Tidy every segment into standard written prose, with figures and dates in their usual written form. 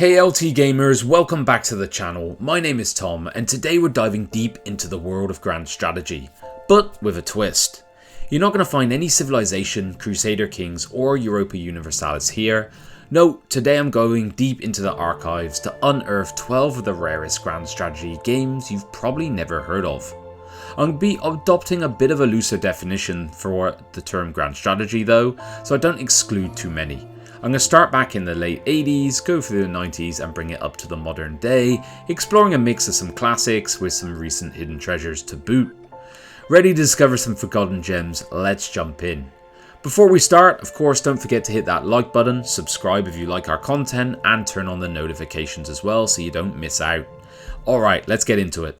Hey LT gamers, welcome back to the channel. My name is Tom and today we're diving deep into the world of grand strategy, but with a twist. You're not going to find any Civilization, Crusader Kings or Europa Universalis here. No, today I'm going deep into the archives to unearth 12 of the rarest grand strategy games you've probably never heard of. I'm going to be adopting a bit of a looser definition for the term grand strategy though, so I don't exclude too many. I'm going to start back in the late 80s, go through the 90s and bring it up to the modern day, exploring a mix of some classics with some recent hidden treasures to boot. Ready to discover some forgotten gems? Let's jump in. Before we start, of course, don't forget to hit that like button, subscribe if you like our content and turn on the notifications as well so you don't miss out. Alright, let's get into it.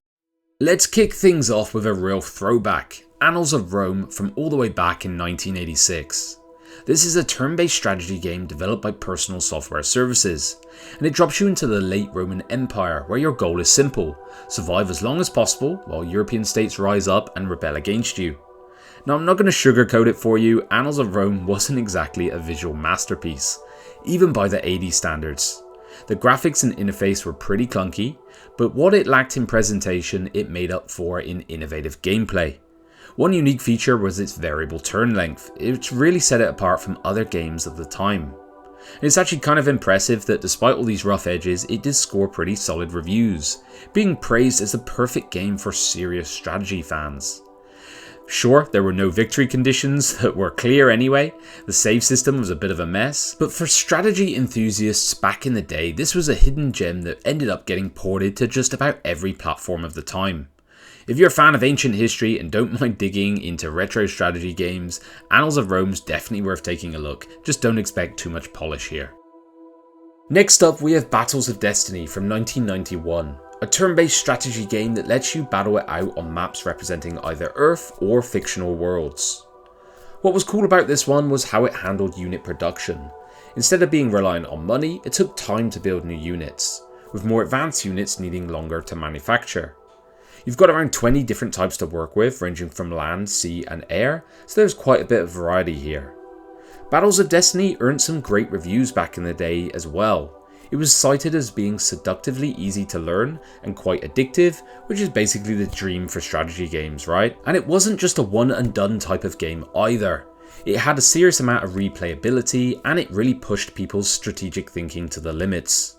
Let's kick things off with a real throwback, Annals of Rome from all the way back in 1986. This is a turn-based strategy game developed by Personal Software Services, and it drops you into the late Roman Empire where your goal is simple: survive as long as possible while European states rise up and rebel against you. Now I'm not going to sugarcoat it for you, Annals of Rome wasn't exactly a visual masterpiece, even by the 80s standards. The graphics and interface were pretty clunky, but what it lacked in presentation it made up for in innovative gameplay. One unique feature was its variable turn length, which really set it apart from other games of the time. It's actually kind of impressive that despite all these rough edges, it did score pretty solid reviews, being praised as the perfect game for serious strategy fans. Sure, there were no victory conditions that were clear anyway, the save system was a bit of a mess, but for strategy enthusiasts back in the day, this was a hidden gem that ended up getting ported to just about every platform of the time. If you're a fan of ancient history and don't mind digging into retro strategy games, Annals of Rome's definitely worth taking a look, just don't expect too much polish here. Next up we have Battles of Destiny from 1991, a turn-based strategy game that lets you battle it out on maps representing either Earth or fictional worlds. What was cool about this one was how it handled unit production. Instead of being reliant on money, it took time to build new units, with more advanced units needing longer to manufacture. You've got around 20 different types to work with, ranging from land, sea and air, so there's quite a bit of variety here. Battles of Destiny earned some great reviews back in the day as well. It was cited as being seductively easy to learn and quite addictive, which is basically the dream for strategy games, right? And it wasn't just a one and done type of game either. It had a serious amount of replayability and it really pushed people's strategic thinking to the limits.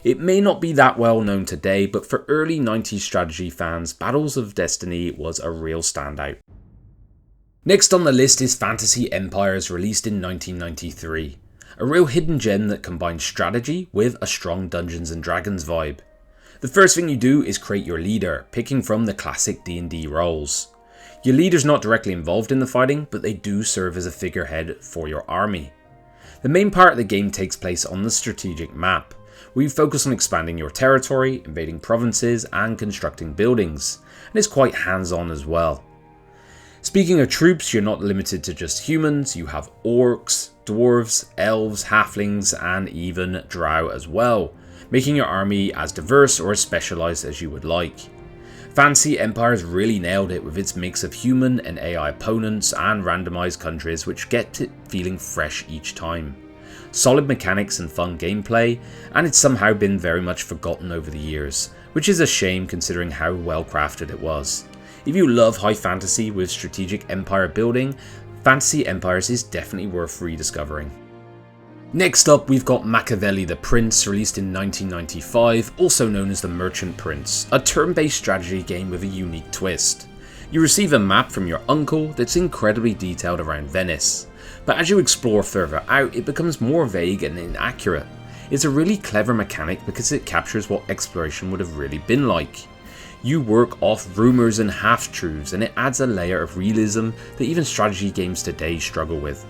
It may not be that well known today, but for early 90s strategy fans, Battles of Destiny was a real standout. Next on the list is Fantasy Empires, released in 1993. A real hidden gem that combines strategy with a strong Dungeons & Dragons vibe. The first thing you do is create your leader, picking from the classic D&D roles. Your leader's not directly involved in the fighting, but they do serve as a figurehead for your army. The main part of the game takes place on the strategic map, where you focus on expanding your territory, invading provinces and constructing buildings, and it's quite hands-on as well. Speaking of troops, you're not limited to just humans, you have orcs, dwarves, elves, halflings and even drow as well, making your army as diverse or as specialised as you would like. Fantasy Empires really nailed it with its mix of human and AI opponents and randomised countries, which get it feeling fresh each time. Solid mechanics and fun gameplay, and it's somehow been very much forgotten over the years, which is a shame considering how well crafted it was. If you love high fantasy with strategic empire building, Fantasy Empires is definitely worth rediscovering. Next up we've got Machiavelli the Prince, released in 1995, also known as the Merchant Prince, a turn-based strategy game with a unique twist. You receive a map from your uncle that's incredibly detailed around Venice. But as you explore further out, it becomes more vague and inaccurate. It's a really clever mechanic because it captures what exploration would have really been like. You work off rumours and half-truths, and it adds a layer of realism that even strategy games today struggle with.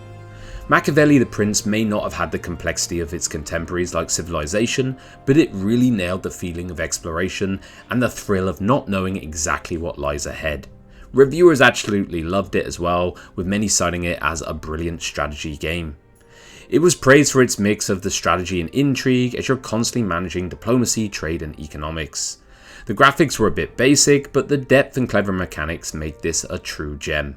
Machiavelli the Prince may not have had the complexity of its contemporaries like Civilization, but it really nailed the feeling of exploration and the thrill of not knowing exactly what lies ahead. Reviewers absolutely loved it as well, with many citing it as a brilliant strategy game. It was praised for its mix of the strategy and intrigue, as you're constantly managing diplomacy, trade and economics. The graphics were a bit basic, but the depth and clever mechanics make this a true gem.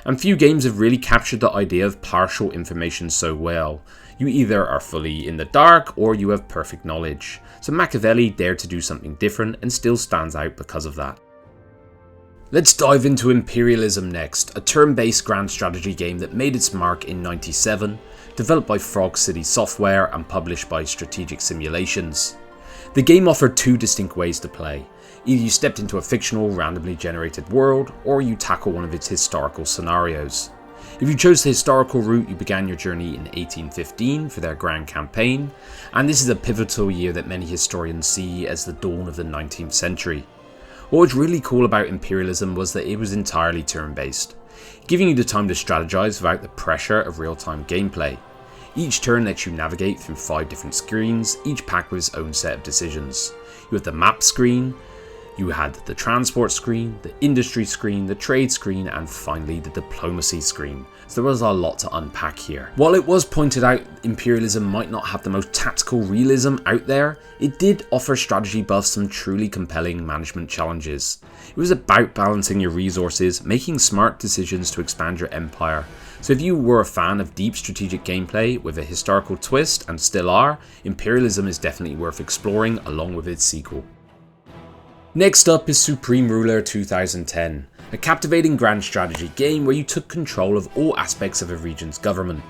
And few games have really captured the idea of partial information so well. You either are fully in the dark or you have perfect knowledge. So Machiavelli dared to do something different and still stands out because of that. Let's dive into Imperialism next, a turn-based grand strategy game that made its mark in '97, developed by Frog City Software and published by Strategic Simulations. The game offered two distinct ways to play. Either you stepped into a fictional, randomly generated world, or you tackle one of its historical scenarios. If you chose the historical route, you began your journey in 1815 for their grand campaign, and this is a pivotal year that many historians see as the dawn of the 19th century. What was really cool about Imperialism was that it was entirely turn-based, giving you the time to strategize without the pressure of real-time gameplay. Each turn lets you navigate through 5 different screens, each packed with its own set of decisions. You had the map screen, you had the transport screen, the industry screen, the trade screen, and finally the diplomacy screen. So there was a lot to unpack here. While it was pointed out Imperialism might not have the most tactical realism out there, it did offer strategy buffs some truly compelling management challenges. It was about balancing your resources, making smart decisions to expand your empire. So if you were a fan of deep strategic gameplay with a historical twist, and still are, Imperialism is definitely worth exploring along with its sequel. Next up is Supreme Ruler 2010, a captivating grand strategy game where you took control of all aspects of a region's government.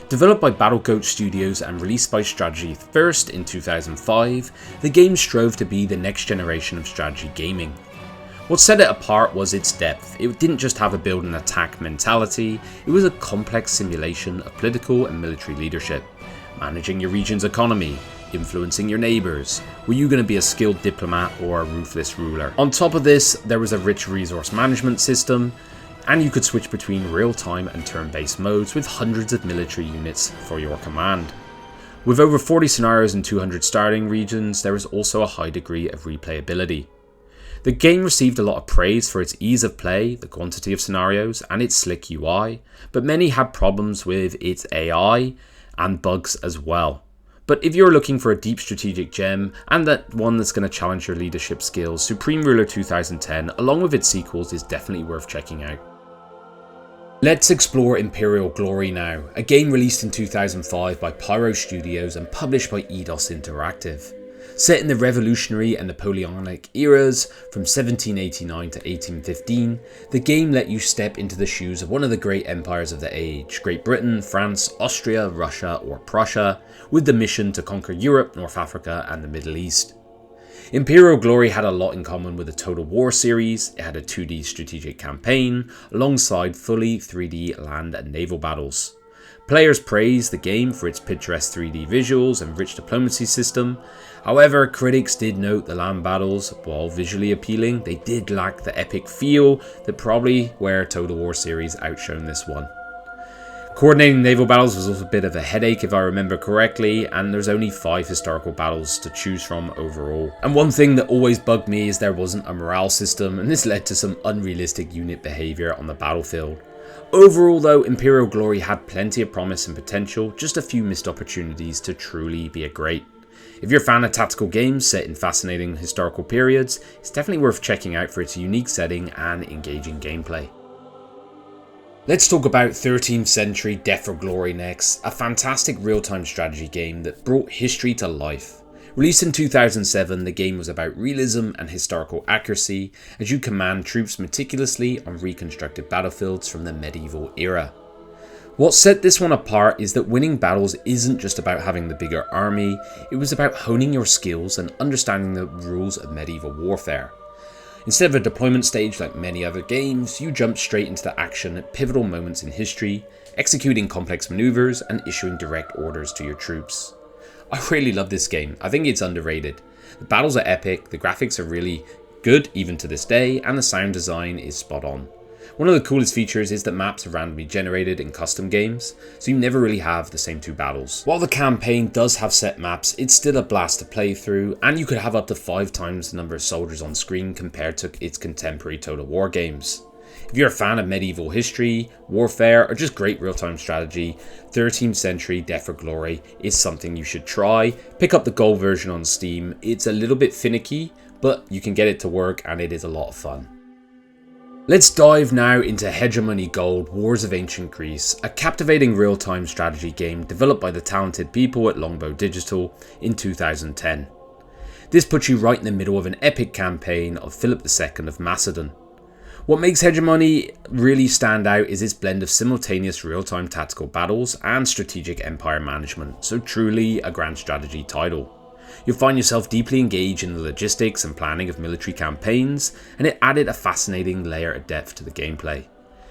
Developed by Battlecoach Studios and released by Strategy first in 2005, the game strove to be the next generation of strategy gaming. What set it apart was its depth. It didn't just have a build and attack mentality, it was a complex simulation of political and military leadership, managing your region's economy, influencing your neighbours. Were you going to be a skilled diplomat or a ruthless ruler? On top of this, there was a rich resource management system, and you could switch between real-time and turn-based modes with hundreds of military units for your command. With over 40 scenarios and 200 starting regions, there is also a high degree of replayability. The game received a lot of praise for its ease of play, the quantity of scenarios, and its slick UI, but many had problems with its AI and bugs as well. But if you're looking for a deep strategic gem, and that one that's going to challenge your leadership skills, Supreme Ruler 2010, along with its sequels, is definitely worth checking out. Let's explore Imperial Glory now, a game released in 2005 by Pyro Studios and published by Eidos Interactive. Set in the Revolutionary and Napoleonic eras from 1789 to 1815, the game let you step into the shoes of one of the great empires of the age, Great Britain, France, Austria, Russia or Prussia, with the mission to conquer Europe, North Africa and the Middle East. Imperial Glory had a lot in common with the Total War series. It had a 2D strategic campaign alongside fully 3D land and naval battles. Players praised the game for its picturesque 3D visuals and rich diplomacy system. However, critics did note the land battles, while visually appealing, they did lack the epic feel that probably where Total War series outshone this one. Coordinating naval battles was also a bit of a headache if I remember correctly, and there's only 5 historical battles to choose from overall. And one thing that always bugged me is there wasn't a morale system, and this led to some unrealistic unit behaviour on the battlefield. Overall though, Imperial Glory had plenty of promise and potential, just a few missed opportunities to truly be a great. If you're a fan of tactical games set in fascinating historical periods, it's definitely worth checking out for its unique setting and engaging gameplay. Let's talk about 13th Century Death for Glory next, a fantastic real-time strategy game that brought history to life. Released in 2007, the game was about realism and historical accuracy as you command troops meticulously on reconstructed battlefields from the medieval era. What set this one apart is that winning battles isn't just about having the bigger army, it was about honing your skills and understanding the rules of medieval warfare. Instead of a deployment stage like many other games, you jump straight into the action at pivotal moments in history, executing complex maneuvers and issuing direct orders to your troops. I really love this game, I think it's underrated. The battles are epic, the graphics are really good even to this day, and the sound design is spot on. One of the coolest features is that maps are randomly generated in custom games, so you never really have the same 2 battles. While the campaign does have set maps, it's still a blast to play through, and you could have up to 5 times the number of soldiers on screen compared to its contemporary Total War games. If you're a fan of medieval history, warfare, or just great real-time strategy, 13th Century Death for Glory is something you should try. Pick up the gold version on Steam. It's a little bit finicky, but you can get it to work and it is a lot of fun. Let's dive now into Hegemony Gold Wars of Ancient Greece, a captivating real-time strategy game developed by the talented people at Longbow Digital in 2010. This puts you right in the middle of an epic campaign of Philip II of Macedon. What makes Hegemony really stand out is its blend of simultaneous real-time tactical battles and strategic empire management, so truly a grand strategy title. You'll find yourself deeply engaged in the logistics and planning of military campaigns, and it added a fascinating layer of depth to the gameplay.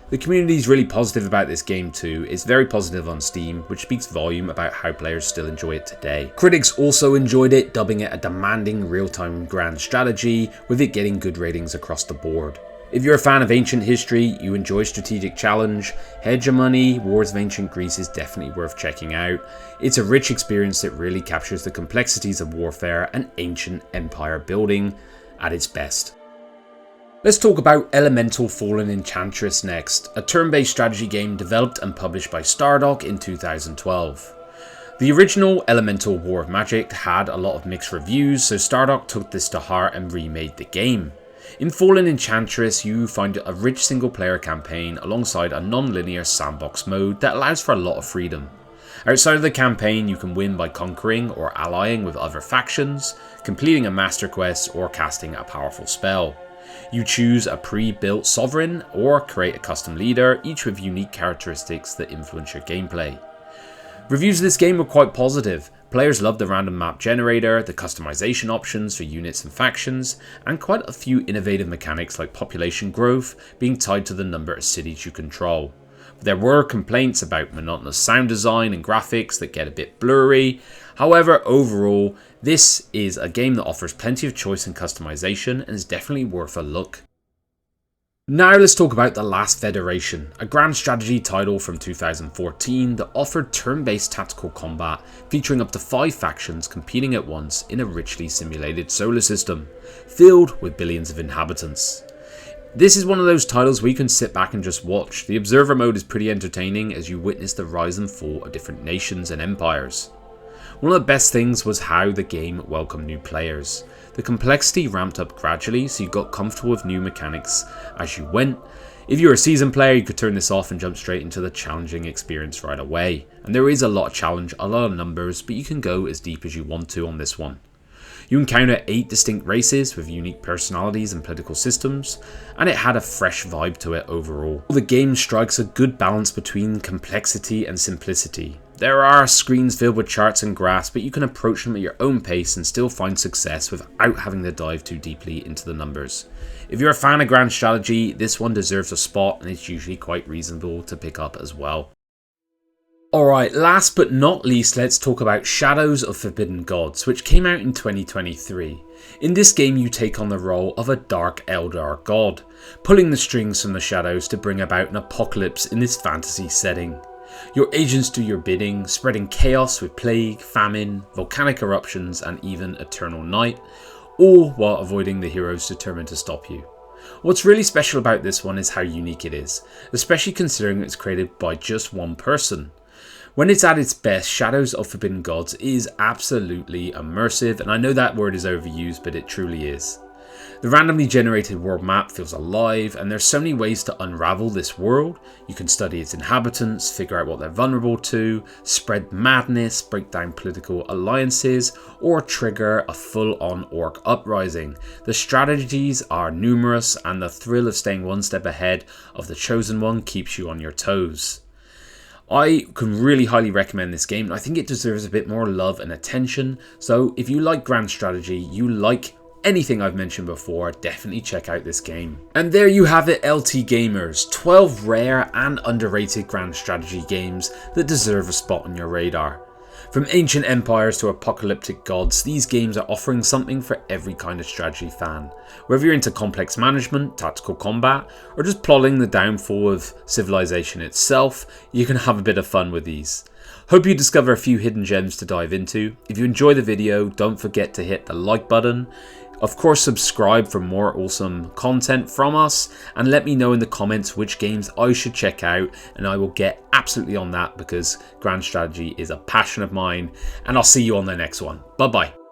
The community is really positive about this game too. It's very positive on Steam, which speaks volume about how players still enjoy it today. Critics also enjoyed it, dubbing it a demanding real-time grand strategy, with it getting good ratings across the board. If you're a fan of ancient history, you enjoy strategic challenge, Hegemony Wars of Ancient Greece is definitely worth checking out. It's a rich experience that really captures the complexities of warfare and ancient empire building at its best. Let's talk about Elemental Fallen Enchantress next, a turn-based strategy game developed and published by Stardock in 2012. The original Elemental War of Magic had a lot of mixed reviews, so Stardock took this to heart and remade the game. In Fallen Enchantress, you find a rich single-player campaign alongside a non-linear sandbox mode that allows for a lot of freedom. Outside of the campaign, you can win by conquering or allying with other factions, completing a master quest, or casting a powerful spell. You choose a pre-built sovereign or create a custom leader, each with unique characteristics that influence your gameplay. Reviews of this game were quite positive. Players loved the random map generator, the customization options for units and factions, and quite a few innovative mechanics like population growth being tied to the number of cities you control. There were complaints about monotonous sound design and graphics that get a bit blurry. However, overall, this is a game that offers plenty of choice and customization and is definitely worth a look. Now let's talk about The Last Federation, a grand strategy title from 2014 that offered turn-based tactical combat featuring up to 5 factions competing at once in a richly simulated solar system, filled with billions of inhabitants. This is one of those titles where you can sit back and just watch. The observer mode is pretty entertaining as you witness the rise and fall of different nations and empires. One of the best things was how the game welcomed new players. The complexity ramped up gradually, so you got comfortable with new mechanics as you went. If you're a seasoned player, you could turn this off and jump straight into the challenging experience right away. And there is a lot of challenge, a lot of numbers, but you can go as deep as you want to on this one. You encounter 8 distinct races with unique personalities and political systems, and it had a fresh vibe to it overall. The game strikes a good balance between complexity and simplicity. There are screens filled with charts and graphs, but you can approach them at your own pace and still find success without having to dive too deeply into the numbers. If you're a fan of grand strategy, this one deserves a spot and it's usually quite reasonable to pick up as well. Alright, last but not least, let's talk about Shadows of Forbidden Gods, which came out in 2023. In this game, you take on the role of a Dark Eldar god, pulling the strings from the shadows to bring about an apocalypse in this fantasy setting. Your agents do your bidding, spreading chaos with plague, famine, volcanic eruptions, and even eternal night, all while avoiding the heroes determined to stop you. What's really special about this one is how unique it is, especially considering it's created by just one person. When it's at its best, Shadows of Forbidden Gods is absolutely immersive, and I know that word is overused, but it truly is. The randomly generated world map feels alive, and there's so many ways to unravel this world. You can study its inhabitants, figure out what they're vulnerable to, spread madness, break down political alliances, or trigger a full-on orc uprising. The strategies are numerous, and the thrill of staying one step ahead of the chosen one keeps you on your toes. I can really highly recommend this game, and I think it deserves a bit more love and attention. So if you like grand strategy, you like anything I've mentioned before, definitely check out this game. And there you have it, LT Gamers, 12 rare and underrated grand strategy games that deserve a spot on your radar. From ancient empires to apocalyptic gods, these games are offering something for every kind of strategy fan. Whether you're into complex management, tactical combat, or just plotting the downfall of civilization itself, you can have a bit of fun with these. Hope you discover a few hidden gems to dive into. If you enjoy the video, don't forget to hit the like button. Of course, subscribe for more awesome content from us, and let me know in the comments which games I should check out, and I will get absolutely on that because grand strategy is a passion of mine, and I'll see you on the next one. Bye bye.